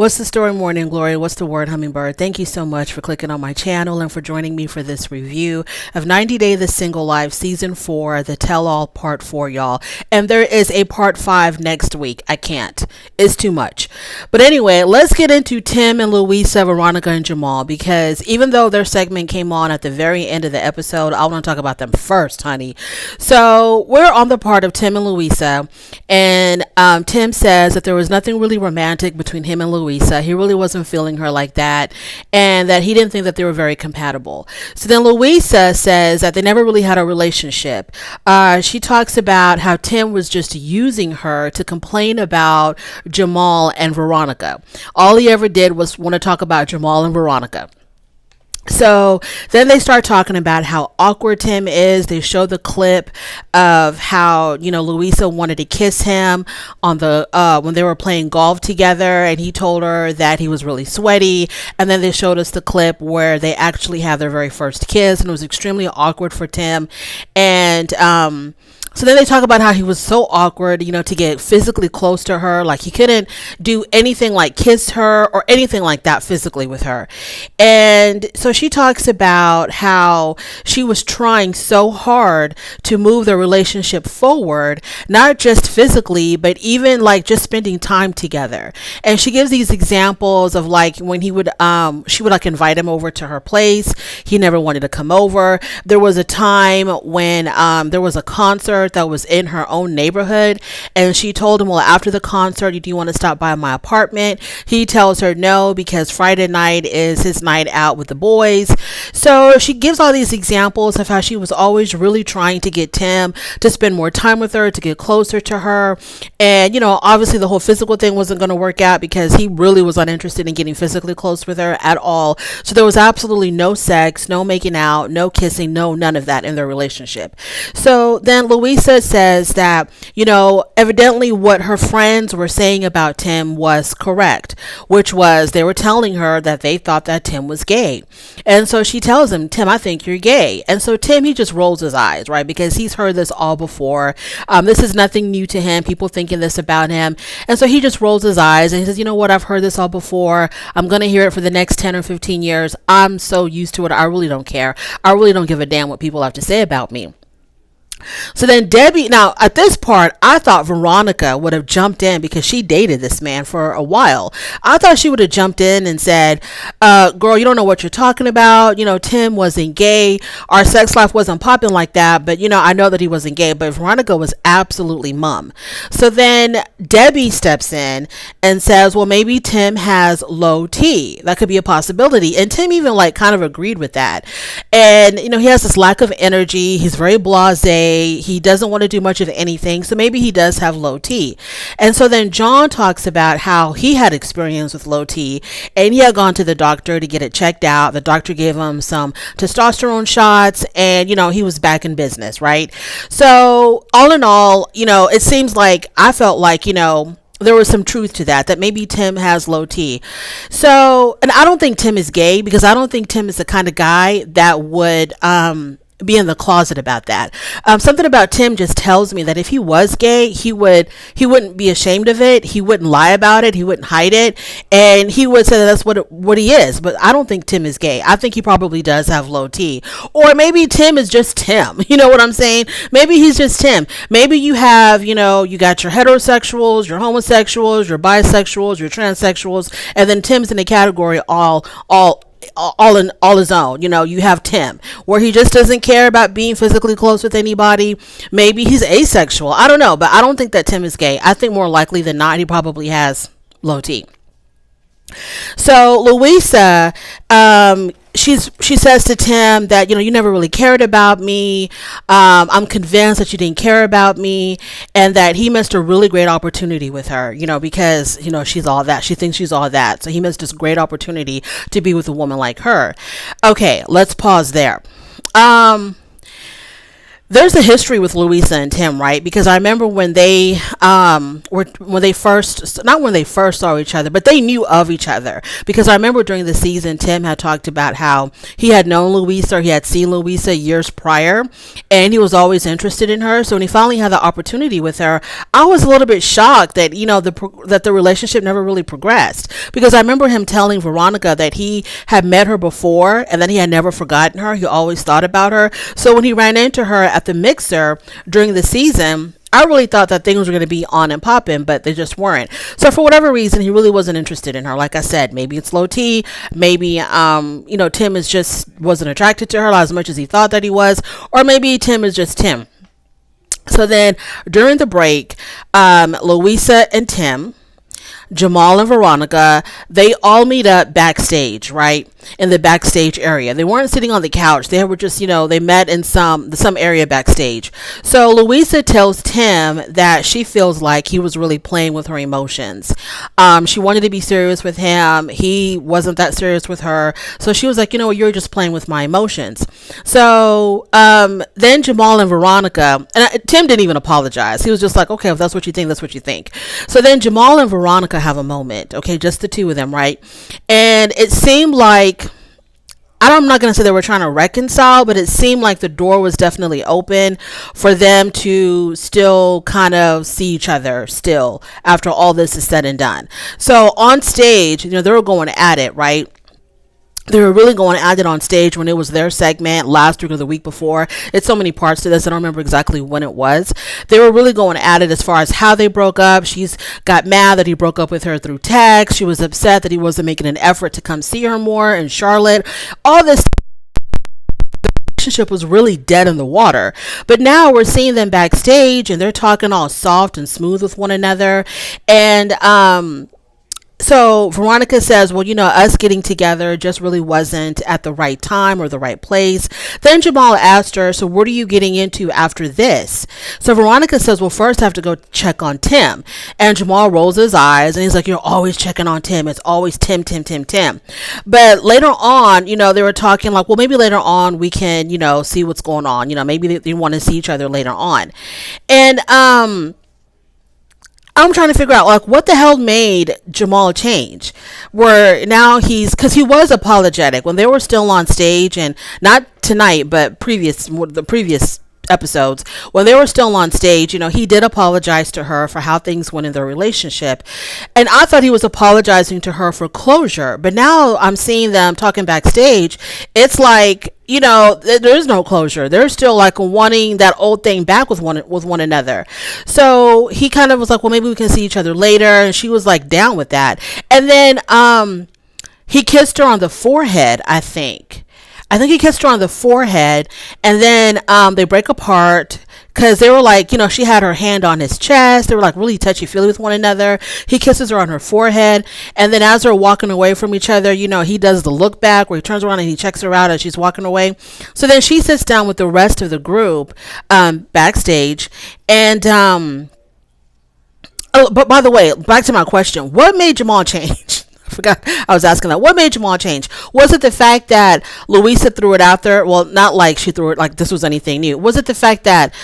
What's the story, Morning Glory? What's the word, Hummingbird? Thank you so much for clicking on my channel and for joining me for this review of 90 Day The Single Life Season 4, The Tell-All Part 4, y'all. And there is a Part 5 next week. I can't. It's too much. But anyway, let's get into Tim and Louisa, Veronica, and Jamal, because even though their segment came on at the very end of the episode, I want to talk about them first, honey. So we're on the part of Tim and Louisa, and Tim says that there was nothing really romantic between him and Louisa. He really wasn't feeling her like that, and that he didn't think that they were very compatible. So then Louisa says that they never really had a relationship. She talks about how Tim was just using her to complain about Jamal and Veronica. All he ever did was want to talk about Jamal and Veronica. So then they start talking about how awkward Tim is. They show the clip of how, Louisa wanted to kiss him on the when they were playing golf together, and he told her that he was really sweaty. And then they showed us the clip where they actually had their very first kiss, and it was extremely awkward for Tim. And so then they talk about how he was so awkward, to get physically close to her. Like he couldn't do anything like kiss her or anything like that physically with her. And so she talks about how she was trying so hard to move the relationship forward, not just physically, but even like just spending time together. And she gives these examples of like when she would like invite him over to her place. He never wanted to come over. There was a time when there was a concert that was in her own neighborhood, and she told him, well, after the concert, do you want to stop by my apartment? He tells her no, because Friday night is his night out with the boys. So she gives all these examples of how she was always really trying to get Tim to spend more time with her, to get closer to her. And obviously the whole physical thing wasn't going to work out because he really was uninterested in getting physically close with her at all. So there was absolutely no sex, no making out, no kissing, none of that in their relationship. So then Louisa says that, evidently what her friends were saying about Tim was correct, which was they were telling her that they thought that Tim was gay. And so she tells him, Tim, I think you're gay. And so Tim, he just rolls his eyes, right? Because he's heard this all before. This is nothing new to him, people thinking this about him. And so he just rolls his eyes and he says, you know what? I've heard this all before. I'm going to hear it for the next 10 or 15 years. I'm so used to it. I really don't care. I really don't give a damn what people have to say about me. So then Debbie, now at this part, I thought Veronica would have jumped in because she dated this man for a while. I thought she would have jumped in and said, girl, you don't know what you're talking about. Tim wasn't gay. Our sex life wasn't popping like that. But, I know that he wasn't gay. But Veronica was absolutely mum. So then Debbie steps in and says, well, maybe Tim has low T. That could be a possibility. And Tim even kind of agreed with that. And, he has this lack of energy. He's very blasé. He doesn't want to do much of anything. So maybe he does have low T. And so then John talks about how he had experience with low T, and he had gone to the doctor to get it checked out. The doctor gave him some testosterone shots, and, he was back in business, right? So all in all, it seems like I felt like, there was some truth to that maybe Tim has low T. So, and I don't think Tim is gay, because I don't think Tim is the kind of guy that would, be in the closet about that. Something about Tim just tells me that if he was gay, he wouldn't be ashamed of it. He wouldn't lie about it. He wouldn't hide it. And he would say that that's what he is. But I don't think Tim is gay. I think he probably does have low T. Or maybe Tim is just Tim. You know what I'm saying? Maybe he's just Tim. Maybe you have, you got your heterosexuals, your homosexuals, your bisexuals, your transsexuals, and then Tim's in the category all his own. You have Tim, where he just doesn't care about being physically close with anybody. Maybe he's asexual. I don't know, but I don't think that Tim is gay. I think more likely than not, he probably has low T. So Louisa, she says to Tim that, you never really cared about me. I'm convinced that you didn't care about me, and that he missed a really great opportunity with her, because, she's all that. She thinks she's all that. So he missed this great opportunity to be with a woman like her. Okay, let's pause there. there's a history with Louisa and Tim, right? Because I remember when they were when they first, not when they first saw each other, but they knew of each other. Because I remember during the season, Tim had talked about how he had known Louisa, or he had seen Louisa years prior, and he was always interested in her. So when he finally had the opportunity with her, I was a little bit shocked that that the relationship never really progressed. Because I remember him telling Veronica that he had met her before, and then he had never forgotten her. He always thought about her. So when he ran into her at the mixer during the season, I really thought that things were going to be on and popping, but they just weren't. So for whatever reason, he really wasn't interested in her. Like I said, maybe it's low T. Maybe, Tim is just wasn't attracted to her as much as he thought that he was. Or maybe Tim is just Tim. So then during the break, Louisa and Tim, Jamal and Veronica, they all meet up backstage, right? In the backstage area. They weren't sitting on the couch. They were just, they met in some area backstage. So Louisa tells Tim that she feels like he was really playing with her emotions. She wanted to be serious with him. He wasn't that serious with her. So she was like, you're just playing with my emotions. So then Jamal and Veronica, and Tim didn't even apologize. He was just like, okay, if that's what you think, that's what you think. So then Jamal and Veronica have a moment, okay, just the two of them, right? And it seemed like, I'm not going to say they were trying to reconcile, but it seemed like the door was definitely open for them to still kind of see each other still after all this is said and done. So on stage, they were going at it, right? They were really going at it on stage when it was their segment last week or the week before. It's so many parts to this. I don't remember exactly when it was. They were really going at it as far as how they broke up. She's got mad that he broke up with her through text. She was upset that he wasn't making an effort to come see her more in Charlotte. All this relationship was really dead in the water. But now we're seeing them backstage and they're talking all soft and smooth with one another. And so Veronica says, well, us getting together just really wasn't at the right time or the right place. Then Jamal asked her, so what are you getting into after this? So Veronica says, well, first I have to go check on Tim. And Jamal rolls his eyes and he's like, you're always checking on Tim. It's always Tim. But later on, they were talking like, well, maybe later on we can, see what's going on. Maybe they want to see each other later on. And, I'm trying to figure out like what the hell made Jamal change, where now because he was apologetic when they were still on stage, and not tonight but the previous episodes when they were still on stage. He did apologize to her for how things went in their relationship, and I thought he was apologizing to her for closure. But now I'm seeing them talking backstage. It's like, there is no closure. They're still like wanting that old thing back with one another. So he kind of was like, well, maybe we can see each other later, and she was like down with that. And then he kissed her on the forehead, I think he kissed her on the forehead, and then they break apart because they were like, she had her hand on his chest. They were like really touchy-feely with one another. He kisses her on her forehead, and then as they're walking away from each other, he does the look back where he turns around and he checks her out as she's walking away. So then she sits down with the rest of the group backstage, and but by the way, back to my question, what made Jamal change? I forgot I was asking that. What made Jamal change? Was it the fact that Louisa threw it out there? Well, not like she threw it like this was anything new. Was it the fact that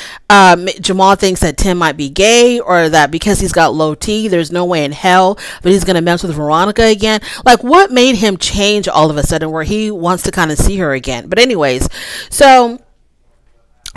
Jamal thinks that Tim might be gay, or that because he's got low T, there's no way in hell that he's going to mess with Veronica again? Like, what made him change all of a sudden where he wants to kind of see her again? But anyways, so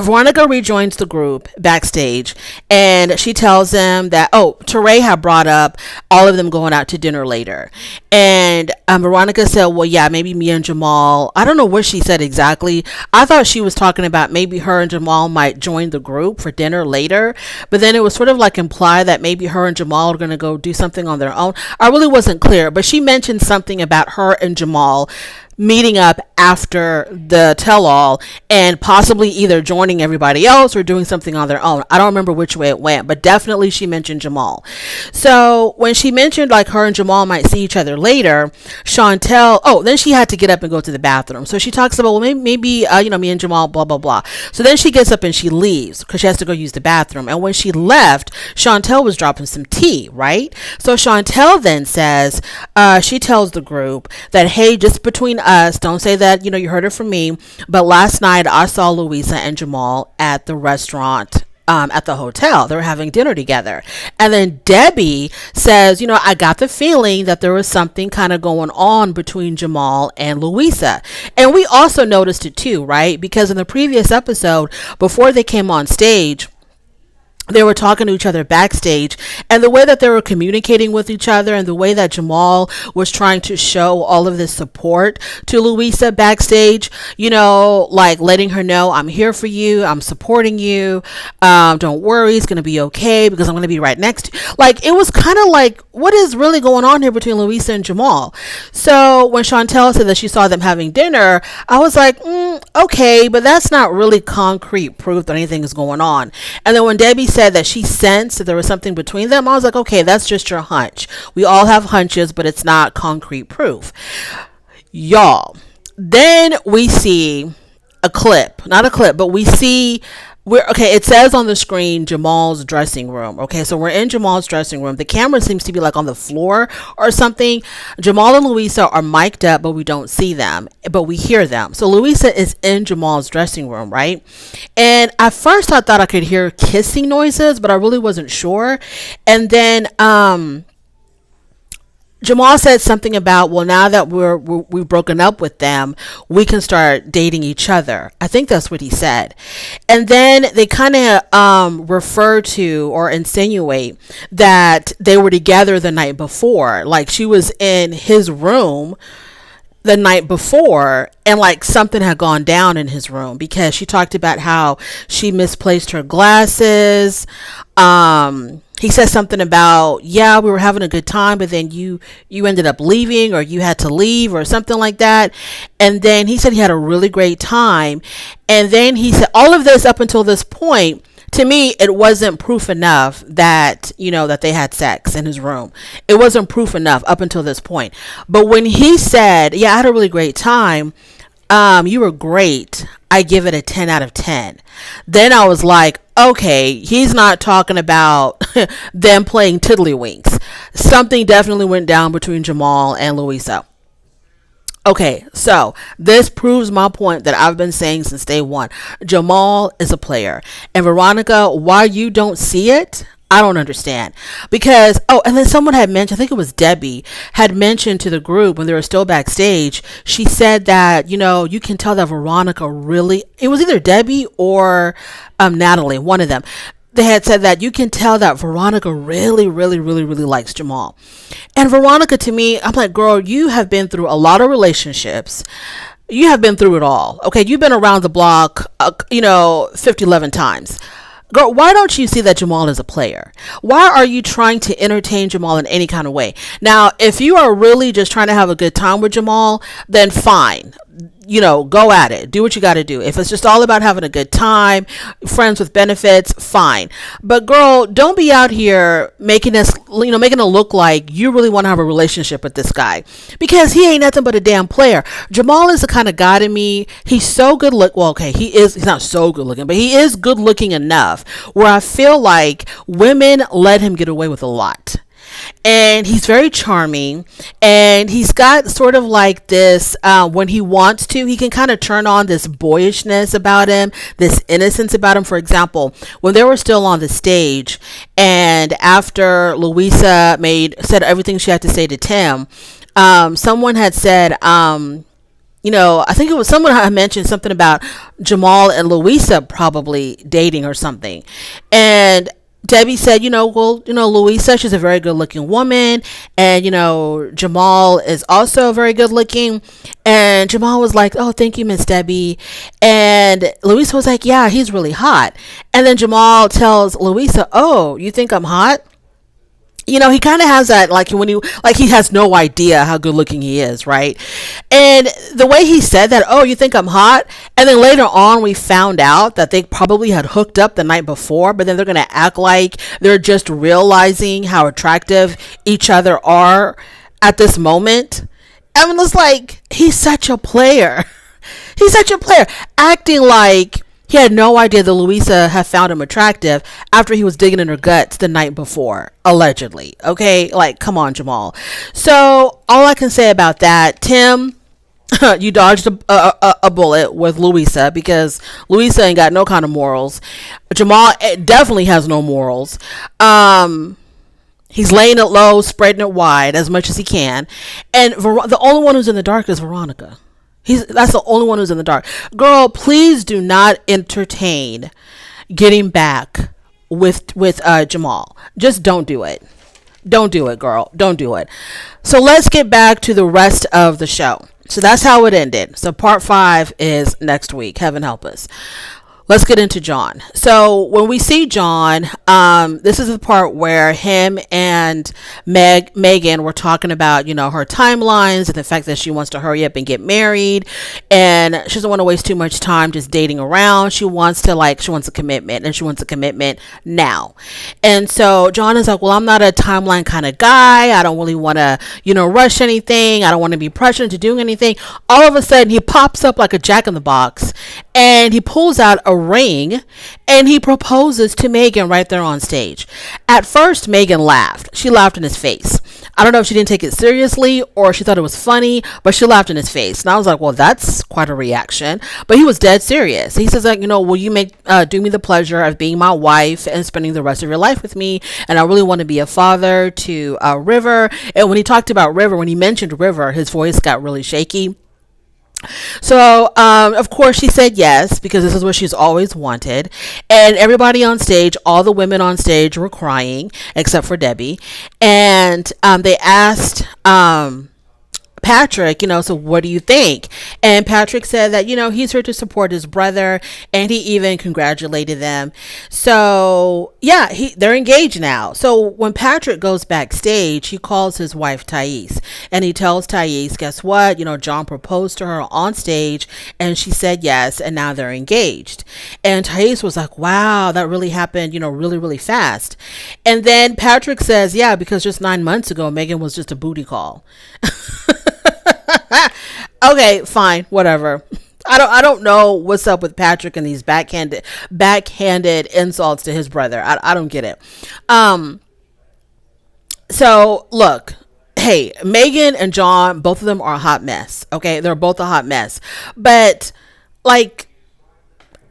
Veronica rejoins the group backstage, and she tells them that, Teray had brought up all of them going out to dinner later. And Veronica said, well, yeah, maybe me and Jamal. I don't know what she said exactly. I thought she was talking about maybe her and Jamal might join the group for dinner later. But then it was sort of like implied that maybe her and Jamal are going to go do something on their own. I really wasn't clear, but she mentioned something about her and Jamal meeting up after the tell-all and possibly either joining everybody else or doing something on their own. I don't remember which way it went, but definitely she mentioned Jamal. So when she mentioned like her and Jamal might see each other later, Chantel, then she had to get up and go to the bathroom. So she talks about, well, maybe me and Jamal, blah, blah, blah. So then she gets up and she leaves because she has to go use the bathroom. And when she left, Chantel was dropping some tea, right? So Chantel then says, she tells the group that, hey, just between us. Don't say that, you heard it from me. But last night I saw Louisa and Jamal at the restaurant, at the hotel. They were having dinner together. And then Debbie says, I got the feeling that there was something kind of going on between Jamal and Louisa. And we also noticed it too, right? Because in the previous episode, before they came on stage, they were talking to each other backstage, and the way that they were communicating with each other and the way that Jamal was trying to show all of this support to Louisa backstage, like letting her know, I'm here for you, I'm supporting you, don't worry, it's going to be okay because I'm going to be right next to you. Like, it was kind of like, what is really going on here between Louisa and Jamal? So when Chantel said that she saw them having dinner, I was like, okay, but that's not really concrete proof that anything is going on. And then when Debbie said that she sensed that there was something between them, I was like, okay, that's just your hunch. We all have hunches, but it's not concrete proof. Y'all, then we see a clip, not a clip, but we see it says on the screen Jamal's dressing room. Okay, so we're in Jamal's dressing room. The camera seems to be like on the floor or something. Jamal and Louisa are mic'd up, but we don't see them, but we hear them. So Louisa is in Jamal's dressing room, right? And at first I thought I could hear kissing noises, but I really wasn't sure. And then Jamal said something about, well, now that we've broken up with them, we can start dating each other. I think that's what he said. And then they kind of refer to or insinuate that they were together the night before. Like, she was in his room the night before, and like something had gone down in his room, because she talked about how she misplaced her glasses. He said something about, yeah, we were having a good time, but then you ended up leaving, or you had to leave, or something like that. And then he said he had a really great time. And then he said all of this up until this point, to me, it wasn't proof enough that, that they had sex in his room. It wasn't proof enough up until this point. But when he said, yeah, I had a really great time, you were great, I give it a 10 out of 10. Then I was like, okay, he's not talking about them playing tiddlywinks. Something definitely went down between Jamal and Louisa. Okay, so this proves my point that I've been saying since day one. Jamal is a player. And Veronica, why you don't see it, I don't understand. Because, and then someone had mentioned, I think it was Debbie, had mentioned to the group when they were still backstage, she said that, you can tell that Veronica really, it was either Debbie or Natalie, one of them. They had said that you can tell that Veronica really, really, really, really likes Jamal. And Veronica, to me, I'm like, girl, you have been through a lot of relationships. You have been through it all. Okay, you've been around the block, 11 times. Girl, why don't you see that Jamal is a player? Why are you trying to entertain Jamal in any kind of way? Now, if you are really just trying to have a good time with Jamal, then fine. Go at it. Do what you got to do. If it's just all about having a good time, friends with benefits, fine. But girl, don't be out here making it look like you really want to have a relationship with this guy, because he ain't nothing but a damn player. Jamal is the kind of guy to me, he's so good look. Well, okay, he's not so good looking, but he is good looking enough where I feel like women let him get away with a lot. And he's very charming, and he's got sort of like this, when he wants to, he can kind of turn on this boyishness about him, this innocence about him. For example, when they were still on the stage, and after Louisa said everything she had to say to Tim, someone had said, I think it was someone had mentioned something about Jamal and Louisa probably dating or something. And Debbie said, Louisa, she's a very good looking woman. And, Jamal is also very good looking. And Jamal was like, oh, thank you, Miss Debbie. And Louisa was like, yeah, he's really hot. And then Jamal tells Louisa, oh, you think I'm hot? He kind of has that, like he has no idea how good looking he is, right? And the way he said that, oh, you think I'm hot? And then later on, we found out that they probably had hooked up the night before, but then they're going to act like they're just realizing how attractive each other are at this moment. I mean, it's like, he's such a player. He's such a player, acting like he had no idea that Louisa had found him attractive after he was digging in her guts the night before, allegedly. Okay, like, come on, Jamal. So all I can say about that, Tim, You dodged a bullet with Louisa, because Louisa ain't got no kind of morals. Jamal definitely has no morals. He's laying it low, spreading it wide as much as he can, and the only one who's in the dark is Veronica. That's the only one who's in the dark. Girl, please do not entertain getting back with Jamal. Just don't do it. Don't do it, girl. Don't do it. So let's get back to the rest of the show. So that's how it ended. So part 5 is next week. Heaven help us. Let's get into John. So when we see John, this is the part where him and Megan were talking about, her timelines and the fact that she wants to hurry up and get married, and she doesn't want to waste too much time just dating around. She wants a commitment, and she wants a commitment now. And so John is like, well, I'm not a timeline kind of guy. I don't really want to, rush anything. I don't want to be pressured into doing anything. All of a sudden, he pops up like a jack in the box, and he pulls out a ring, and he proposes to Megan right there on stage. At first, Megan laughed. She laughed in his face. I don't know if she didn't take it seriously or she thought it was funny, but she laughed in his face. And I was like, well, that's quite a reaction. But he was dead serious. He says, like, will you do me the pleasure of being my wife and spending the rest of your life with me? And I really want to be a father to River. And when he talked about River, when he mentioned River, his voice got really shaky. So, of course, she said yes, because this is what she's always wanted. And everybody on stage, all the women on stage were crying, except for Debbie. And they asked Patrick, so what do you think? And Patrick said that, he's here to support his brother, and he even congratulated them. So yeah, they're engaged now. So when Patrick goes backstage, he calls his wife Thais, and he tells Thais, guess what? John proposed to her on stage, and she said yes, and now they're engaged. And Thais was like, wow, that really happened, really, really fast. And then Patrick says, yeah, because just 9 months ago, Megan was just a booty call. Okay, fine, whatever. I don't know what's up with Patrick and these backhanded insults to his brother. I don't get it. So look, hey, Megan and John, both of them are a hot mess. Okay, they're both a hot mess. But like,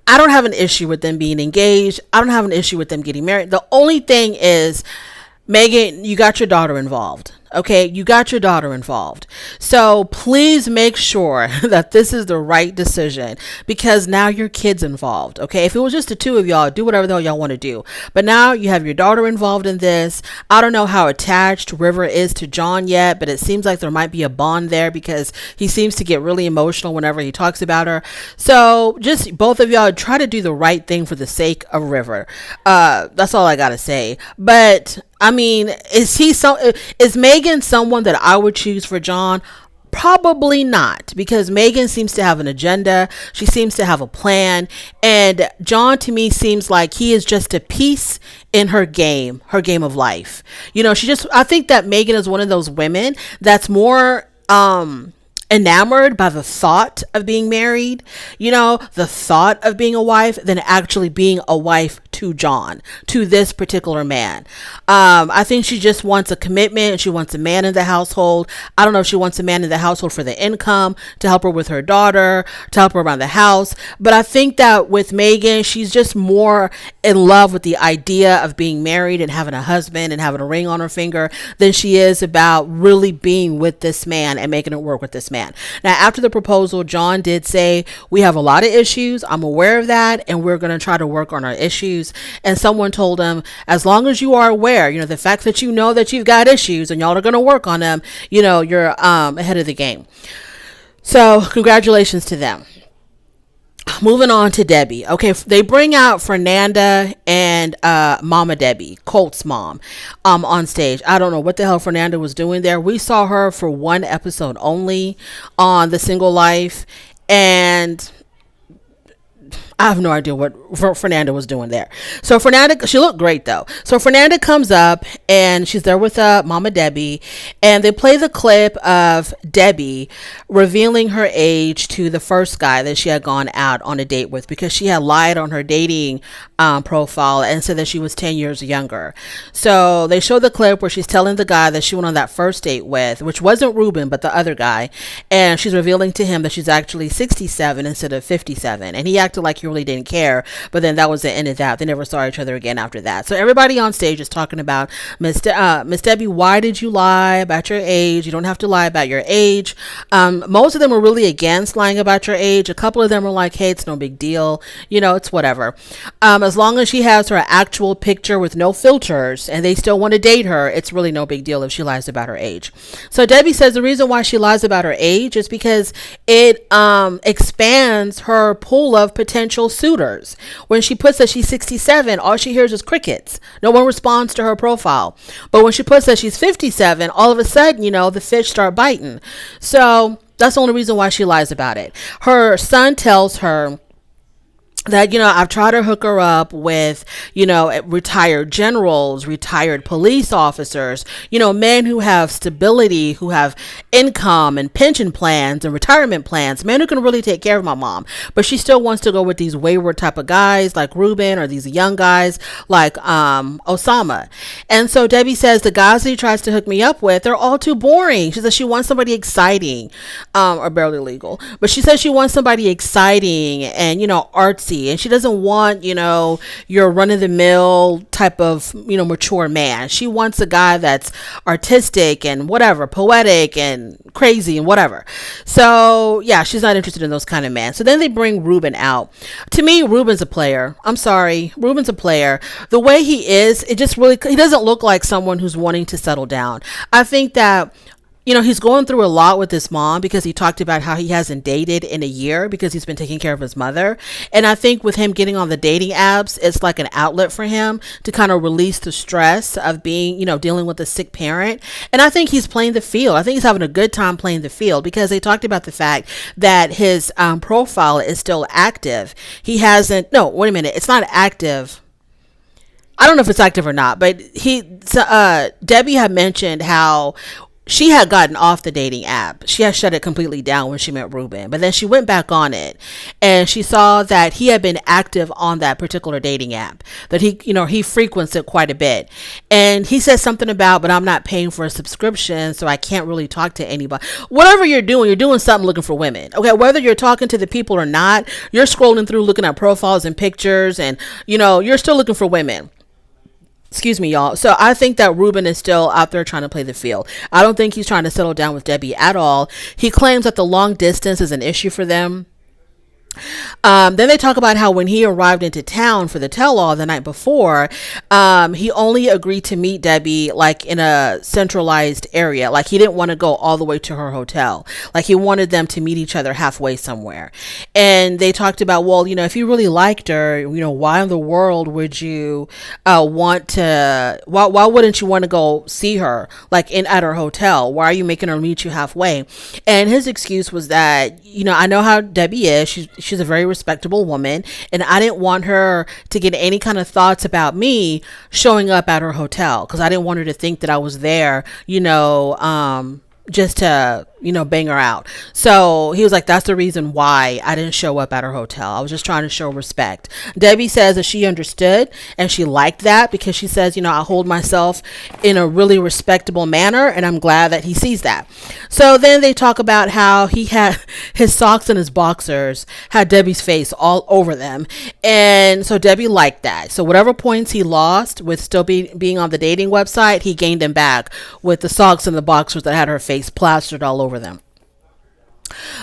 I don't have an issue with them being engaged. I don't have an issue with them getting married. The only thing is, Megan, you got your daughter involved. Okay, you got your daughter involved. So please make sure that this is the right decision, because now your kid's involved. Okay, if it was just the two of y'all, do whatever the hell y'all want to do. But now you have your daughter involved in this. I don't know how attached River is to John yet, but it seems like there might be a bond there, because he seems to get really emotional whenever he talks about her. So just both of y'all try to do the right thing for the sake of River. That's all I gotta say. But I mean, is Megan someone that I would choose for John? Probably not, because Megan seems to have an agenda. She seems to have a plan. And John, to me, seems like he is just a piece in her game of life. I think that Megan is one of those women that's more, enamored by the thought of being married, the thought of being a wife, than actually being a wife to John, to this particular man. I think she just wants a commitment. She wants a man in the household. I don't know if she wants a man in the household for the income, to help her with her daughter, to help her around the house. But I think that with Megan, she's just more in love with the idea of being married and having a husband and having a ring on her finger than she is about really being with this man and making it work with this man. Now, after the proposal, John did say, we have a lot of issues. I'm aware of that, and we're going to try to work on our issues. And someone told him, as long as you are aware, the fact that that you've got issues and y'all are going to work on them, you're ahead of the game. So congratulations to them. Moving on to Debbie. Okay, they bring out Fernanda and Mama Debbie, Colt's mom, on stage. I don't know what the hell Fernanda was doing there. We saw her for one episode only on The Single Life, and I have no idea what Fernanda was doing there. So Fernanda, she looked great though. So Fernanda comes up and she's there with Mama Debbie, and they play the clip of Debbie revealing her age to the first guy that she had gone out on a date with, because she had lied on her dating profile and said that she was 10 years younger. So they show the clip where she's telling the guy that she went on that first date with, which wasn't Ruben, but the other guy, and she's revealing to him that she's actually 67 instead of 57. And he acted like he really didn't care, but then that was the end of that. They never saw each other again after that. So everybody on stage is talking about Miss Debbie, why did you lie about your age? You don't have to lie about your age. Most of them were really against lying about your age. A couple of them were like, hey, it's no big deal, it's whatever, as long as she has her actual picture with no filters and they still want to date her, it's really no big deal if she lies about her age. So Debbie says the reason why she lies about her age is because it expands her pool of potential suitors. When she puts that she's 67, all she hears is crickets. No one responds to her profile. But when she puts that she's 57, all of a sudden, the fish start biting. So that's the only reason why she lies about it. Her son tells her that, I've tried to hook her up with, retired generals, retired police officers, men who have stability, who have income and pension plans and retirement plans, men who can really take care of my mom. But she still wants to go with these wayward type of guys like Ruben, or these young guys like Osama. And so Debbie says the guys that he tries to hook me up with, they're all too boring. She says she wants somebody exciting, or barely legal, but she says she wants somebody exciting and, artsy. And she doesn't want, your run-of-the-mill type of, mature man. She wants a guy that's artistic and whatever, poetic and crazy and whatever. So, yeah, she's not interested in those kind of men. So then they bring Ruben out. To me, Ruben's a player. I'm sorry. Ruben's a player. The way he is, he doesn't look like someone who's wanting to settle down. I think that he's going through a lot with his mom, because he talked about how he hasn't dated in a year because he's been taking care of his mother. And I think with him getting on the dating apps, it's like an outlet for him to kind of release the stress of being, dealing with a sick parent. And I think he's playing the field. I think he's having a good time playing the field, because they talked about the fact that his profile is still active. He hasn't, no, wait a minute. It's not active. I don't know if it's active or not, but Debbie had mentioned how she had gotten off the dating app. She had shut it completely down when she met Ruben, but then she went back on it and she saw that he had been active on that particular dating app, that he frequents it quite a bit. And he says something about, but I'm not paying for a subscription, so I can't really talk to anybody. Whatever you're doing something looking for women. Okay. Whether you're talking to the people or not, you're scrolling through looking at profiles and pictures, and you're still looking for women. Excuse me, y'all. So I think that Ruben is still out there trying to play the field. I don't think he's trying to settle down with Debbie at all. He claims that the long distance is an issue for them. Then they talk about how when he arrived into town for the tell-all the night before, he only agreed to meet Debbie like in a centralized area. Like he didn't want to go all the way to her hotel. Like he wanted them to meet each other halfway somewhere. And they talked about, well, if you really liked her, why in the world would you why wouldn't you want to go see her like at her hotel? Why are you making her meet you halfway? And his excuse was that, I know how Debbie is. She's a very respectable woman, and I didn't want her to get any kind of thoughts about me showing up at her hotel, because I didn't want her to think that I was there, just to, bang her out. So he was like, that's the reason why I didn't show up at her hotel. I was just trying to show respect. Debbie says that she understood and she liked that, because she says, I hold myself in a really respectable manner, and I'm glad that he sees that. So then they talk about how he had his socks and his boxers had Debbie's face all over them. And so Debbie liked that. So whatever points he lost with still being on the dating website, he gained them back with the socks and the boxers that had her face plastered all over them.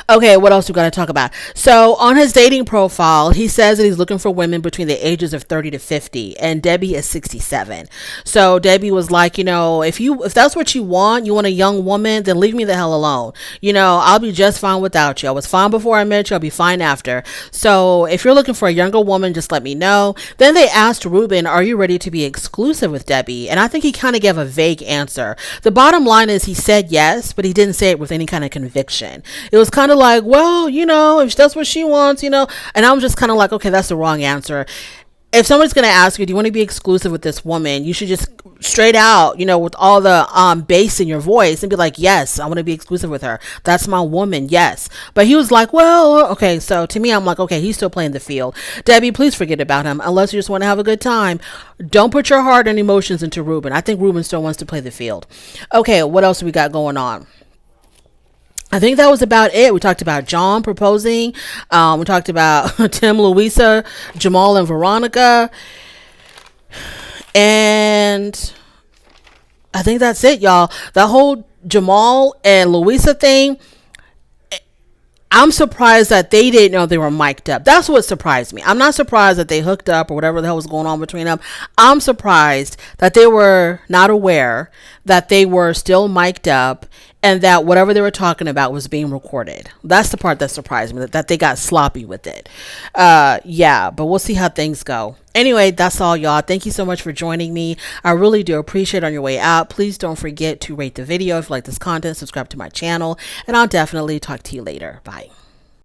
Okay, what else we got to talk about? So on his dating profile, he says that he's looking for women between the ages of 30 to 50, and Debbie is 67. So Debbie was like, if that's what you want a young woman, then leave me the hell alone. I'll be just fine without you. I was fine before I met you. I'll be fine after. So if you're looking for a younger woman, just let me know. Then they asked Ruben, are you ready to be exclusive with Debbie? And I think he kind of gave a vague answer. The bottom line is he said yes, but he didn't say it with any kind of conviction. It was kind of like, well, if that's what she wants, and I'm just kind of like, okay, that's the wrong answer. If somebody's going to ask you, do you want to be exclusive with this woman? You should just straight out, with all the bass in your voice and be like, yes, I want to be exclusive with her. That's my woman. Yes. But he was like, well, okay. So to me, I'm like, okay, he's still playing the field. Debbie, please forget about him unless you just want to have a good time. Don't put your heart and emotions into Ruben. I think Ruben still wants to play the field. Okay. What else we got going on? I think that was about it. We talked about John proposing. We talked about Tim, Louisa, Jamal, and Veronica. And I think that's it, y'all. The whole Jamal and Louisa thing, I'm surprised that they didn't know they were mic'd up. That's what surprised me. I'm not surprised that they hooked up or whatever the hell was going on between them. I'm surprised that they were not aware that they were still mic'd up and that whatever they were talking about was being recorded. That's the part that surprised me, that they got sloppy with it. Yeah, but we'll see how things go. Anyway, that's all, y'all. Thank you so much for joining me. I really do appreciate it. On your way out, please don't forget to rate the video if you like this content, subscribe to my channel, and I'll definitely talk to you later. Bye.